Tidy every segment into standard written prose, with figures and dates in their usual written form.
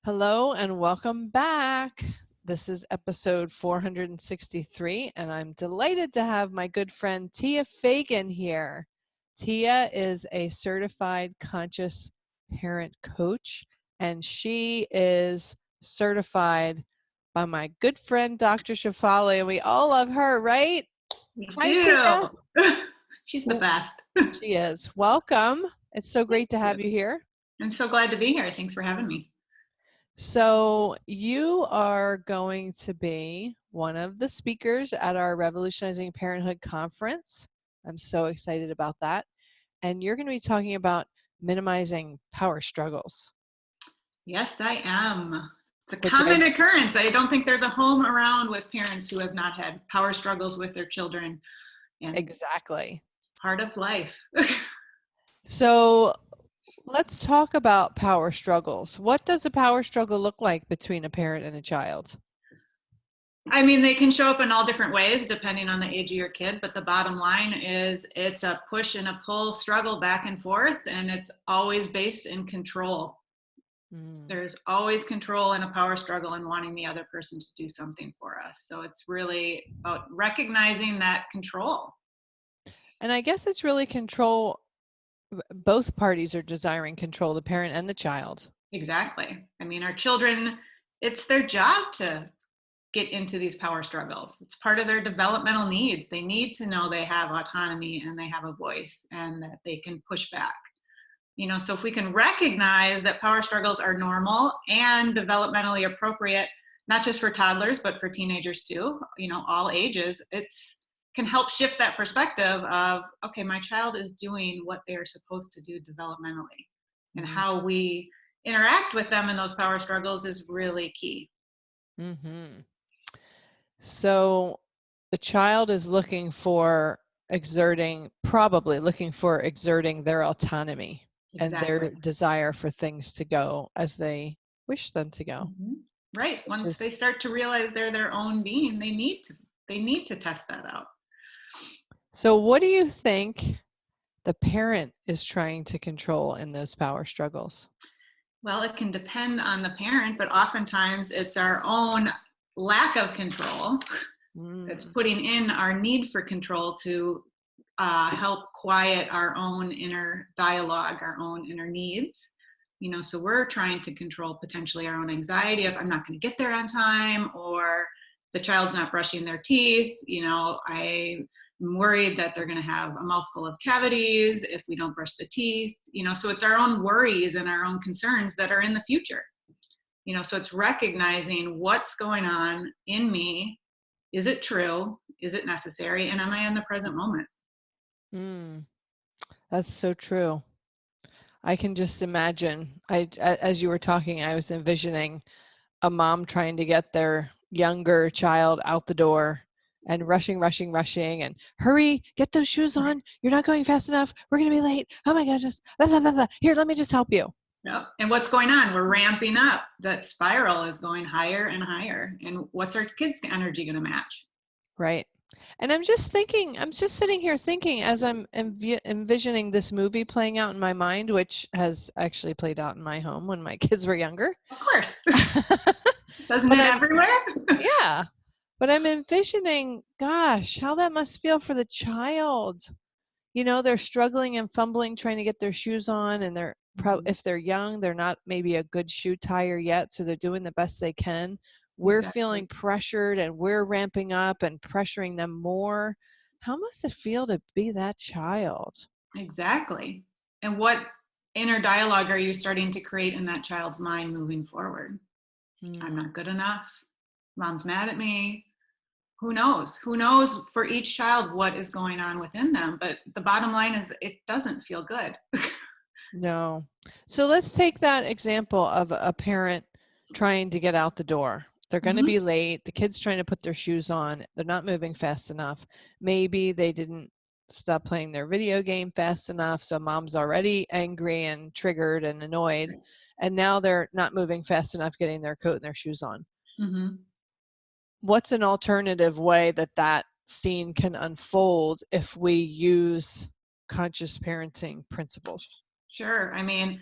Hello and welcome back. This is episode 463, and I'm delighted to have my good friend Tia Fagan here. Tia is a certified conscious parent coach, and she is certified by my good friend Dr. Shafali, and we all love her, right? We Hi, Tia. do. She's the best. She is. Welcome. It's so great to have you here. I'm so glad to be here. Thanks for having me. So you are going to be one of the speakers at our Revolutionizing Parenthood conference. I'm so excited about that. And you're going to be talking about minimizing power struggles. Yes, I am. It's a Which common occurrence. I don't think there's a home around with parents who have not had power struggles with their children. And exactly. it's part of life. So let's talk about power struggles. What does a power struggle look like between a parent and a child? I mean, they can show up in all different ways depending on the age of your kid, but the bottom line is it's a push and a pull struggle back and forth, and it's always based in control. There's always control in a power struggle and wanting the other person to do something for us. So it's really about recognizing that control. And I guess it's really control. Both parties are desiring control, the parent and the child. Exactly. I mean, our children, it's their job to get into these power struggles. It's part of their developmental needs. They need to know they have autonomy and they have a voice and that they can push back. You know, so if we can recognize that power struggles are normal and developmentally appropriate, not just for toddlers, but for teenagers too, you know, all ages, it's can help shift that perspective of, okay, my child is doing what they're supposed to do developmentally. And how we interact with them in those power struggles is really key. So the child is probably looking for exerting their autonomy. Exactly. And their desire for things to go as they wish them to go. Right. Once they start to realize they're their own being, they need to test that out. So what do you think the parent is trying to control in those power struggles? Well, it can depend on the parent, but oftentimes it's our own lack of control that's putting in our need for control to help quiet our own inner dialogue, our own inner needs. You know, so we're trying to control potentially our own anxiety of I'm not going to get there on time, or the child's not brushing their teeth. You know, I'm worried that they're going to have a mouthful of cavities if we don't brush the teeth. You know, so it's our own worries and our own concerns that are in the future. You know, so it's recognizing what's going on in me. Is it true? Is it necessary? And am I in the present moment? That's so true. I can just imagine, as you were talking, I was envisioning a mom trying to get their younger child out the door and rushing and hurry, get those shoes on. You're not going fast enough. We're going to be late. Oh my gosh, just blah, blah, blah, blah. Here, let me just help you. Yep. And what's going on? We're ramping up. That spiral is going higher and higher. And what's our kids' energy going to match? Right. And I'm just sitting here thinking as I'm envisioning this movie playing out in my mind, which has actually played out in my home when my kids were younger. Of course. Doesn't it everywhere? Yeah. But I'm envisioning, gosh, how that must feel for the child. You know, they're struggling and fumbling, trying to get their shoes on, and they're if they're young, they're not maybe a good shoe tire yet, so they're doing the best they can. We're feeling pressured and we're ramping up and pressuring them more. How must it feel to be that child? Exactly. And what inner dialogue are you starting to create in that child's mind moving forward? I'm not good enough. Mom's mad at me. Who knows? Who knows for each child what is going on within them? But the bottom line is it doesn't feel good. No. So let's take that example of a parent trying to get out the door. They're going to be late. The kid's trying to put their shoes on. They're not moving fast enough. Maybe they didn't stop playing their video game fast enough. So mom's already angry and triggered and annoyed. And now they're not moving fast enough getting their coat and their shoes on. What's an alternative way that scene can unfold if we use conscious parenting principles? Sure. I mean,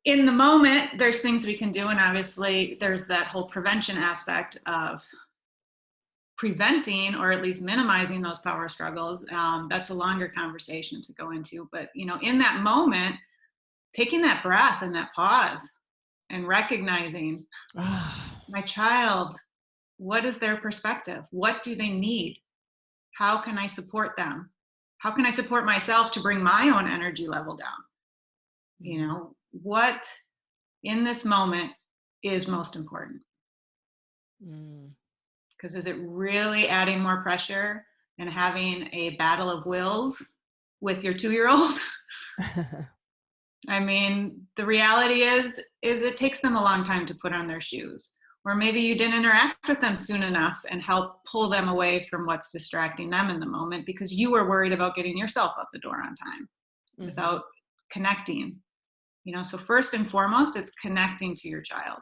in the moment, there's things we can do. And obviously there's that whole prevention aspect of preventing or at least minimizing those power struggles. That's a longer conversation to go into. But, in that moment, taking that breath and that pause and recognizing my child, what is their perspective? What do they need? How can I support them? How can I support myself to bring my own energy level down? What in this moment is most important? Because is it really adding more pressure and having a battle of wills with your 2-year-old? I mean, the reality is it takes them a long time to put on their shoes. Or maybe you didn't interact with them soon enough and help pull them away from what's distracting them in the moment because you were worried about getting yourself out the door on time without connecting. So first and foremost, it's connecting to your child.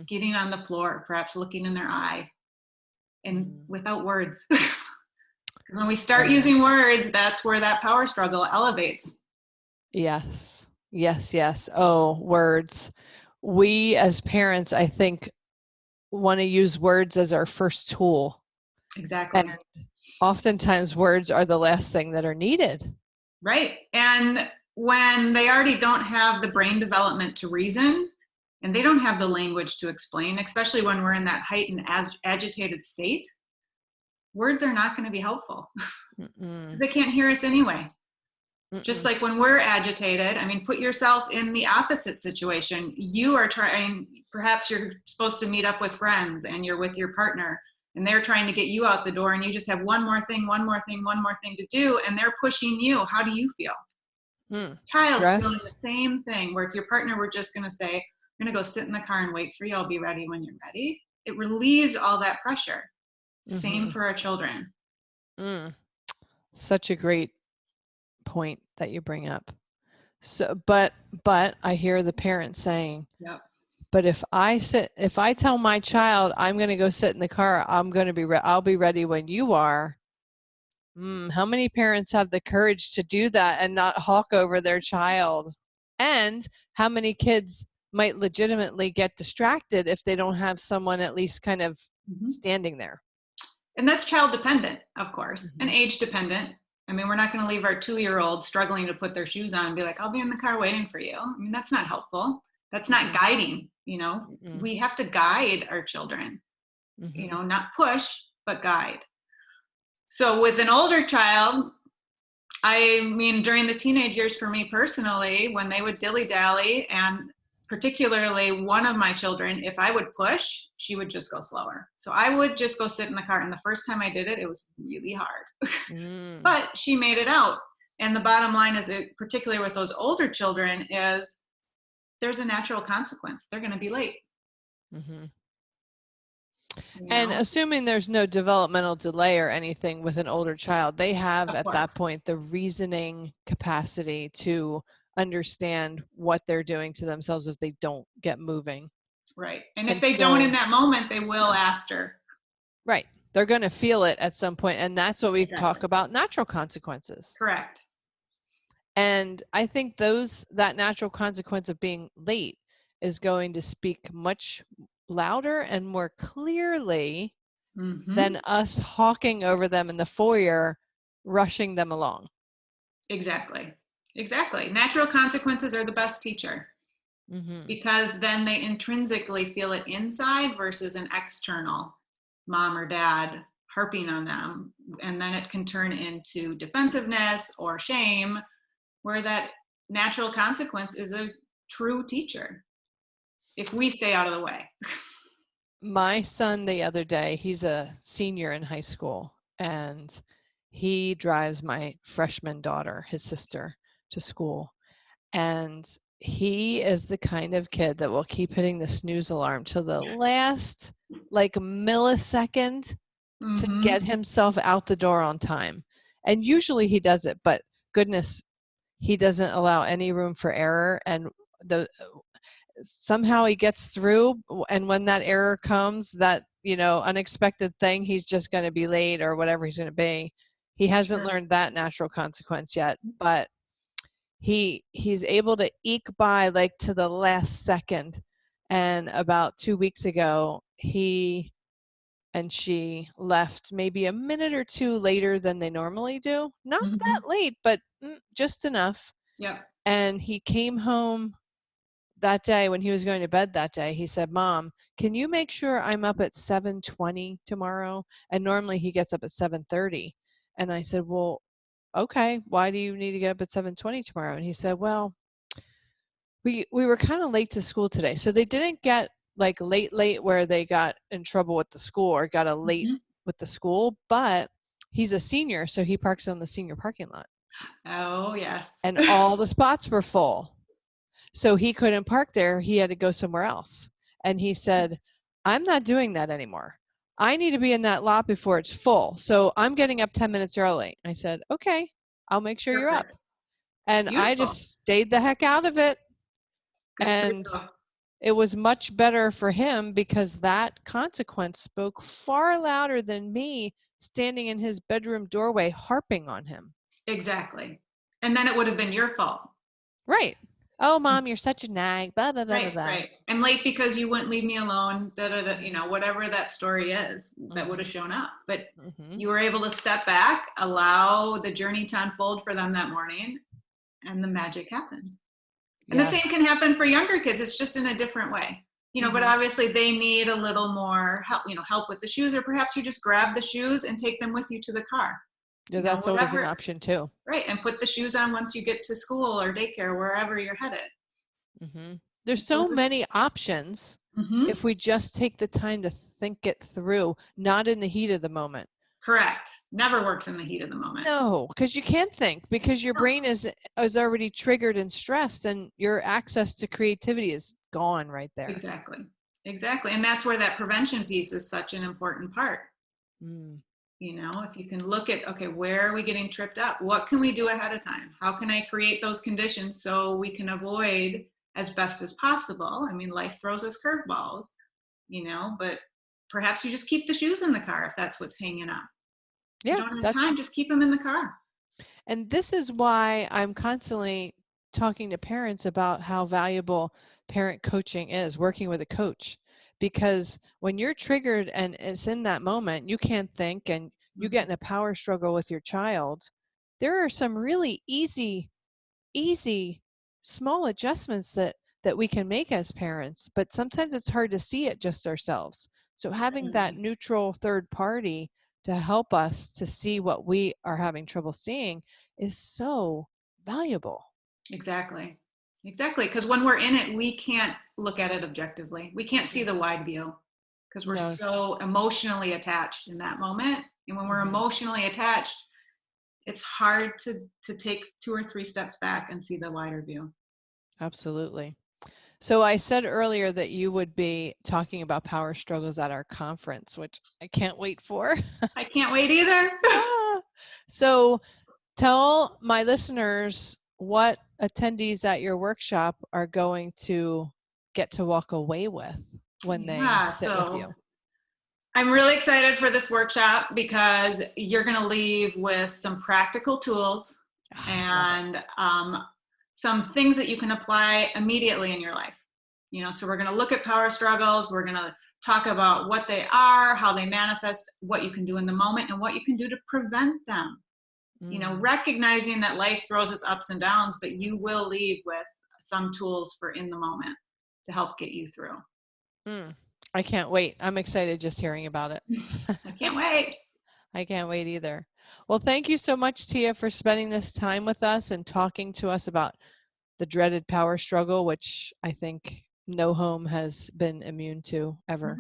Getting on the floor, perhaps looking in their eye, and without words. Because when we start using words, that's where that power struggle elevates. Yes. Oh, words. We as parents, I think, want to use words as our first tool. Exactly. And oftentimes words are the last thing that are needed. Right. And when they already don't have the brain development to reason, and they don't have the language to explain, especially when we're in that heightened agitated state, words are not going to be helpful because they can't hear us anyway. Just like when we're agitated, put yourself in the opposite situation. You are trying, perhaps you're supposed to meet up with friends and you're with your partner and they're trying to get you out the door and you just have one more thing to do and they're pushing you. How do you feel? Child's feeling the same thing, where if your partner were just going to say, I'm going to go sit in the car and wait for you, I'll be ready when you're ready, it relieves all that pressure. Same for our children. Such a great point that you bring up. So, but I hear the parent saying, yep. But if I tell my child I'm going to go sit in the car, I'll be ready when you are. How many parents have the courage to do that and not hawk over their child? And how many kids might legitimately get distracted if they don't have someone at least kind of standing there? And that's child dependent, of course, and age dependent. We're not going to leave our 2-year-old struggling to put their shoes on and be like, I'll be in the car waiting for you. That's not helpful. That's not guiding, We have to guide our children, not push, but guide. So with an older child, during the teenage years for me personally, when they would dilly-dally, and particularly one of my children, if I would push, she would just go slower. So I would just go sit in the car. And the first time I did it, it was really hard. But she made it out. And the bottom line is, particularly with those older children, is there's a natural consequence. They're going to be late. And assuming there's no developmental delay or anything with an older child, they have at that point the reasoning capacity to understand what they're doing to themselves if they don't get moving. Right. And if they don't in that moment, they will after. Right. They're going to feel it at some point. And that's what we talk about, natural consequences. Correct. And I think that natural consequence of being late is going to speak much louder and more clearly than us hawking over them in the foyer, rushing them along. Exactly. Natural consequences are the best teacher because then they intrinsically feel it inside versus an external mom or dad harping on them. And then it can turn into defensiveness or shame, where that natural consequence is a true teacher if we stay out of the way. My son the other day, he's a senior in high school, and he drives my freshman daughter, his sister, to school. And he is the kind of kid that will keep hitting the snooze alarm till the last millisecond to get himself out the door on time. And usually he does it, but goodness, he doesn't allow any room for error. And somehow he gets through, and when that error comes, that unexpected thing, he's just going to be late or whatever he's going to be. He hasn't learned that natural consequence yet, but he's able to eke by like to the last second. And about 2 weeks ago, he and she left maybe a minute or two later than they normally do. Not Mm-hmm. that late, but just enough. Yep. And he came home that day when he was going to bed that day. He said, "Mom, can you make sure I'm up at 7:20 tomorrow?" And normally he gets up at 7:30. And I said, "Well, okay, why do you need to get up at 7:20 tomorrow?" And he said, "Well, we were kind of late to school today." So they didn't get like late where they got in trouble with the school or got a late Mm-hmm. with the school, but he's a senior, so he parks on the senior parking lot. Oh, yes. And all the spots were full. So he couldn't park there. He had to go somewhere else. And he said, "I'm not doing that anymore. I need to be in that lot before it's full. So I'm getting up 10 minutes early." I said, "Okay, I'll make sure you're up." Perfect. And I Beautiful. just stayed the heck out of it. Good for And you. it was much better for him because that consequence spoke far louder than me standing in his bedroom doorway harping on him. Exactly. And then it would have been your fault. Right. "Oh, Mom, you're such a nag, blah, blah, blah, blah, Right, blah." right. I'm late because you wouldn't leave me alone, da, da, da, Mhm, whatever that story is that would have mhm, shown up. But mhm. you were able to step back, allow the journey to unfold for them that morning, and the magic happened. And the same Yes. can happen for younger kids. It's just in a different way. But Mhm. obviously they need a little more help, help with the shoes, or perhaps you just grab the shoes and take them with you to the car. Yeah, that's always an Whatever. option too. Right. And put the shoes on once you get to school or daycare, wherever you're headed. There's It's those so many options hmm if we just take the time to think it through, not in the heat of the moment. Correct. Never works in the heat of the moment. No, because you can't think because your No. brain is already triggered and stressed, and your access to creativity is gone right there. Exactly. Exactly. And that's where that prevention piece is such an important part. Mm, If you can look at, okay, where are we getting tripped up? What can we do ahead of time? How can I create those conditions so we can avoid as best as possible? I mean, life throws us curveballs, but perhaps you just keep the shoes in the car if that's what's hanging up. If you yeah, don't have time, that's just keep them in the car. and this is why I'm constantly talking to parents about how valuable parent coaching is, working with a coach. Because when you're triggered and it's in that moment, you can't think and you get Mhm. in a power struggle with your child, there are some really easy, small adjustments that we can make as parents, but sometimes it's hard to see it just ourselves. So having that Definitely. neutral third party to help us to see what we are having trouble seeing is so valuable. Exactly. Exactly. Because when we're in it, we can't look at it objectively. We can't see the Mhm. wide view because we're No. so emotionally attached in that moment. And when we're Hmm. emotionally attached, it's hard to take 2 or 3 steps back and see the wider view. Absolutely. So I said earlier that you would be talking about power struggles at our conference, which I can't wait for. I can't wait either. Ah. So tell my listeners what attendees at your workshop are going to get to walk away with when they Yeah, sit with so you. I'm really excited for this workshop because you're going to leave with some practical tools Ah, love it. and some things that you can apply immediately in your life. So we're going to look at power struggles. We're going to talk about what they are, how they manifest, what you can do in the moment, and what you can do to prevent them. Mm, Recognizing that life throws its ups and downs, but you will leave with some tools for in the moment to help get you through. mm. I can't wait. I'm excited just hearing about it. I can't wait. I can't wait either. Well, thank you so much, Tia, for spending this time with us and talking to us about the dreaded power struggle, which I think no home has been immune to ever.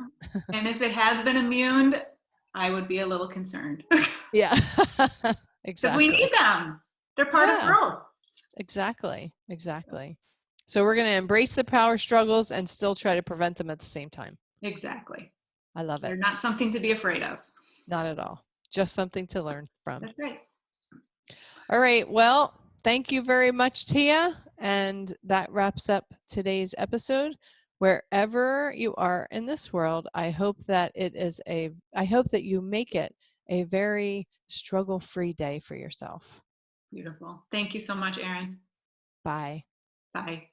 And if it has been immune, I would be a little concerned Yeah, because we need exactly. them. They're part of Yeah, growth. exactly. Exactly. So we're going to embrace the power struggles and still try to prevent them at the same time. Exactly. I love it. They're not something to be afraid of. Not at all. Just something to learn from. That's right. All right. Well, thank you very much, Tia. And that wraps up today's episode. Wherever you are in this world, I hope that you make it a very struggle-free day for yourself. Beautiful. Thank you so much, Erin. Bye. Bye.